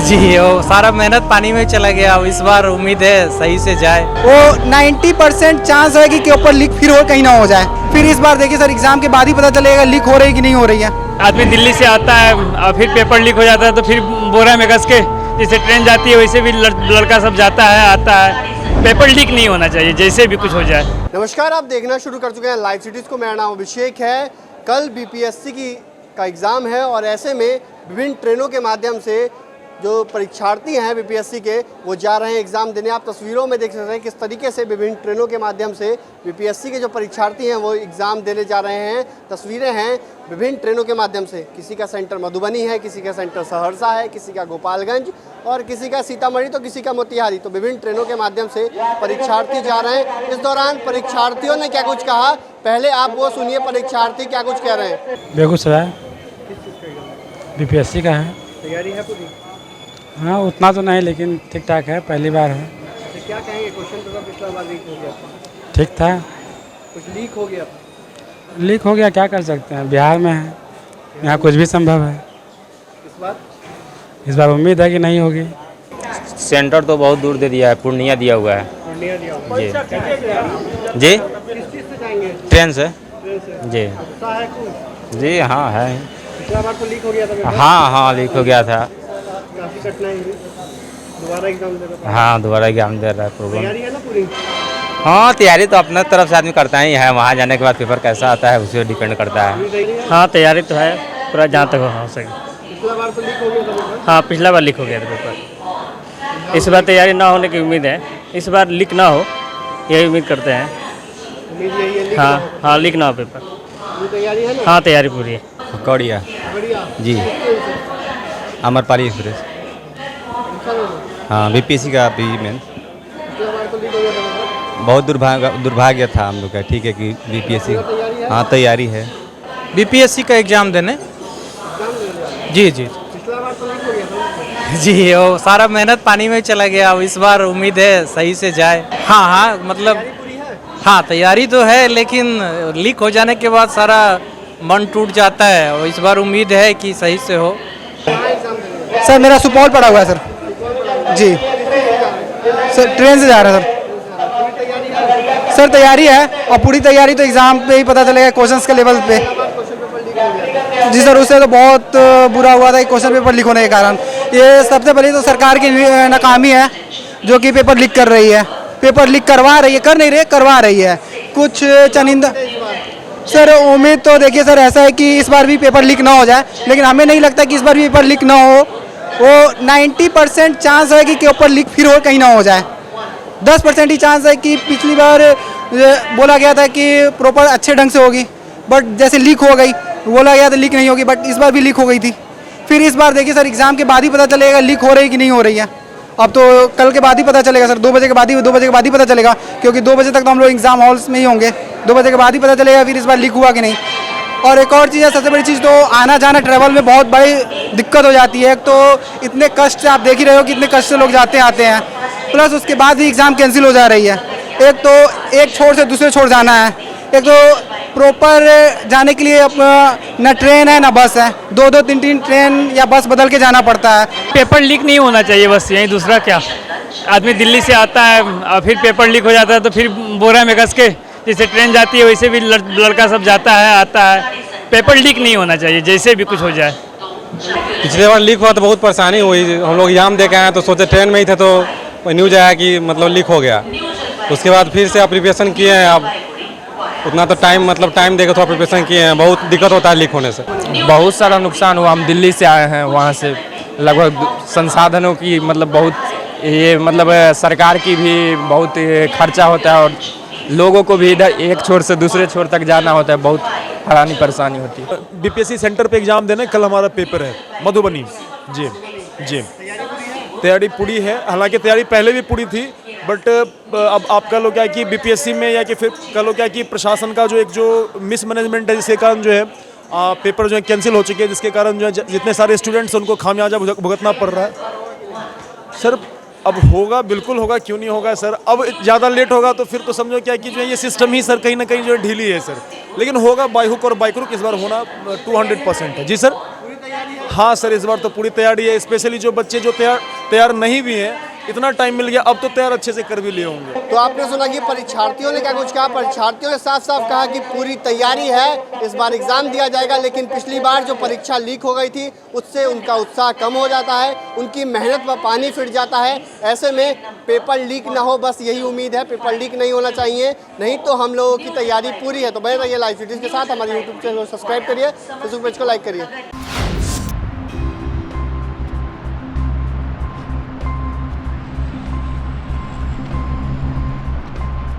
जी वो सारा मेहनत पानी में चला गया। अब इस बार उम्मीद है सही से जाए। वो 90% चांस है कि ऊपर लीक फिर और कहीं ना हो जाए। फिर इस बार देखिए सर, एग्जाम के बाद ही पता चलेगा लीक हो रही है कि नहीं हो रही है। आदमी दिल्ली से आता है और फिर पेपर लीक हो जाता है तो फिर बोरा में कस के जैसे ट्रेन जाती है वैसे भी लड़का सब जाता है आता है। पेपर लीक नहीं होना चाहिए, जैसे भी कुछ हो जाए। नमस्कार, आप देखना शुरू कर चुके हैं लाइव सिटीज़ को। मेरा नाम अभिषेक है। कल बीपीएससी का एग्ज़ाम है और ऐसे में विभिन्न ट्रेनों के माध्यम से जो परीक्षार्थी हैं बीपीएससी के वो जा रहे हैं एग्ज़ाम देने। आप तस्वीरों में देख सकते हैं किस तरीके से विभिन्न ट्रेनों के माध्यम से बीपीएससी के जो परीक्षार्थी हैं वो एग्ज़ाम देने जा रहे हैं। तस्वीरें हैं विभिन्न ट्रेनों के माध्यम से। किसी का सेंटर मधुबनी है, किसी का सेंटर सहरसा है, किसी का गोपालगंज और किसी का सीतामढ़ी तो किसी का मोतिहारी। तो विभिन्न ट्रेनों के माध्यम से परीक्षार्थी जा रहे हैं। इस दौरान परीक्षार्थियों ने क्या कुछ कहा, पहले आप वो सुनिए परीक्षार्थी क्या कुछ कह रहे हैं। बेगूसराय बीपीएससी का है। तैयारी है पूरी? हाँ उतना तो नहीं लेकिन ठीक ठाक है, पहली बार है। तो क्या कहेंगे, क्वेश्चन पेपर पिछला बार लीक हो गया था, ठीक था। कुछ लीक हो गया था? लीक हो गया, क्या कर सकते हैं, बिहार में है, यहाँ कुछ भी संभव है। इस बार उम्मीद है कि नहीं होगी। सेंटर तो बहुत दूर दे दिया है, पूर्णिया दिया हुआ है। पूर्णिया दिया हुआ है। जी किस चीज़ से जाएंगे? ट्रेन से ट्रेन से। जी उत्साह है कुछ? जी हाँ है। पिछला बार तो लीक हो गया था पेपर। हाँ लीक हो गया था। काफ़ी कठिनाई हुई, दोबारा एग्जाम दे रहा था। हाँ दोबारा एग्जाम दे रहा है प्रॉब्लम। तैयारी है ना पूरी? हाँ तैयारी तो अपने तरफ से आदमी करता ही है, वहाँ जाने के बाद पेपर कैसा आता है उसी पर डिपेंड करता है। हाँ तैयारी तो है पूरा जहाँ तक हो सके। पिछला बार तो लीक हो गया था पेपर। हाँ पिछला बार लीक हो गया था पेपर। इस बार तैयारी ना होने की उम्मीद है, इस बार लीक ना हो यही उम्मीद करते हैं। उम्मीद यही है लीक ना हो। हाँ लीक ना हो पेपर। पूरी तैयारी है ना? हाँ तैयारी पूरी है। कौड़िया बढ़िया। जी अमरपाली एक्सप्रेस। अच्छा लगा? हाँ बीपीएससी का भी मेन पिछला बार तो लीक हो गया था पेपर। बहुत दुर्भाग्य था हम लोग का। ठीक है कि बीपीएससी तैयारी है? हाँ तैयारी है। बीपीएससी का एग्ज़ाम देने। एग्जाम दे रहे हैं। जी जी पिछला बार तो लीक हो गया था। जी वो सारा मेहनत पानी में चला गया। अब इस बार उम्मीद है सही से जाए। हाँ मतलब तैयारी पूरी है? हाँ तैयारी तो है लेकिन लीक हो जाने के बाद सारा मन टूट जाता है। और इस बार उम्मीद है कि सही से हो। कहाँ एग्जाम दे रहे हैं? सर मेरा सुपौल पड़ा हुआ है सर। जी सर ट्रेन से जा रहा है सर। पूरी तैयारी है? सर तैयारी है और पूरी तैयारी तो एग्ज़ाम पे ही पता चलेगा, क्वेश्चंस के लेवल पे। क्वेश्चन पेपर लीक हो गया था। जी सर, उससे तो बहुत बुरा हुआ था क्वेश्चन पेपर लीक होने के कारण। ये सबसे पहले तो सरकार की नाकामी है जो कि पेपर लीक कर रही है। पेपर लीक करवा रही है, कर नहीं रही है, करवा रही है कुछ चनिंदा। सर उम्मीद तो देखिए सर ऐसा है कि इस बार भी पेपर लीक ना हो जाए, लेकिन हमें नहीं लगता कि इस बार भी पेपर लीक ना हो। वो 90% चांस है कि ऊपर लीक फिर और कहीं ना हो जाए। 10% ही चांस है कि पिछली बार बोला गया था कि प्रॉपर अच्छे ढंग से होगी, बट जैसे लीक हो गई, बोला गया था लीक नहीं होगी, बट इस बार भी लीक हो गई थी। फिर इस बार देखिए सर एग्ज़ाम के बाद ही पता चलेगा लीक हो रही है कि नहीं हो रही है। अब तो कल के बाद ही पता चलेगा सर, 2 बजे के बाद ही पता चलेगा, क्योंकि 2 बजे तक तो हम लोग एग्ज़ाम हॉल्स में ही होंगे। 2 बजे के बाद ही पता चलेगा फिर इस बार लीक हुआ कि नहीं। और एक और चीज़ है, सबसे बड़ी चीज़ तो आना जाना ट्रैवल में बहुत बड़ी दिक्कत हो जाती है। एक तो इतने कष्ट से आप देख ही रहे हो कि इतने कष्ट से लोग जाते आते हैं, प्लस उसके बाद भी एग्ज़ाम कैंसिल हो जा रही है। एक तो एक छोर से दूसरे छोर जाना है, एक तो प्रॉपर जाने के लिए ना ट्रेन है ना बस है, 2-2 3-3 ट्रेन या बस बदल के जाना पड़ता है। पेपर लीक नहीं होना चाहिए, बस यही, दूसरा क्या। आदमी दिल्ली से आता है और फिर पेपर लीक हो जाता है तो फिर बोरा में कस के जैसे ट्रेन जाती है वैसे भी लड़का सब जाता है आता है। पेपर लीक नहीं होना चाहिए, जैसे भी कुछ हो जाए। पिछले बार लीक हुआ तो बहुत परेशानी हुई। हम लोग एग्जाम दे के आए तो सोचे ट्रेन में ही थे तो न्यूज आया कि मतलब लीक हो गया। उसके बाद फिर से आप प्रिपरेशन किए हैं। अब उतना तो टाइम देकर थोड़ा प्रिपरेशन किए हैं। बहुत दिक्कत होता है लीक होने से। बहुत सारा नुकसान हुआ। हम दिल्ली से आए हैं, वहाँ से लगभग संसाधनों की बहुत ये सरकार की भी बहुत खर्चा होता है और लोगों को भी इधर एक छोर से दूसरे छोर तक जाना होता है, बहुत हैरानी परेशानी होती है। बीपीएससी सेंटर पे एग्जाम देने कल हमारा पेपर है मधुबनी। जी जी तैयारी पूरी है। हालांकि तैयारी पहले भी पूरी थी, बट अब आप कह लो क्या कि बीपीएससी में या कि फिर कह लो क्या कि प्रशासन का जो मिसमैनेजमेंट है, जिसके कारण जो है पेपर जो है कैंसिल हो चुके हैं, जिसके कारण जो है जितने सारे स्टूडेंट्स उनको खामियाजा भुगतना पड़ रहा है। सर अब होगा, बिल्कुल होगा, क्यों नहीं होगा सर। अब ज़्यादा लेट होगा तो फिर तो समझो क्या कि जो है ये सिस्टम ही सर कहीं ना कहीं जो है ढीली है सर। लेकिन होगा बाई हुक और बाई क्रुक, इस बार होना 200% है। जी सर हाँ सर, इस बार तो पूरी तैयारी है, स्पेशली जो बच्चे जो तैयार नहीं भी हैं, इतना टाइम मिल गया, अब तो तैयार अच्छे से कर भी लिए होंगे। तो आपने सुना कि परीक्षार्थियों ने क्या कुछ कहा। परीक्षार्थियों ने साफ साफ कहा कि पूरी तैयारी है, इस बार एग्जाम दिया जाएगा, लेकिन पिछली बार जो परीक्षा लीक हो गई थी उससे उनका उत्साह कम हो जाता है, उनकी मेहनत में पानी फिर जाता है। ऐसे में पेपर लीक ना हो, बस यही उम्मीद है, पेपर लीक नहीं होना चाहिए, नहीं तो हम लोगों की तैयारी पूरी है। तो बने रहिए लाइव सिटीज के साथ, हमारे यूट्यूब चैनल को सब्सक्राइब करिए, फेसबुक पेज को लाइक करिए।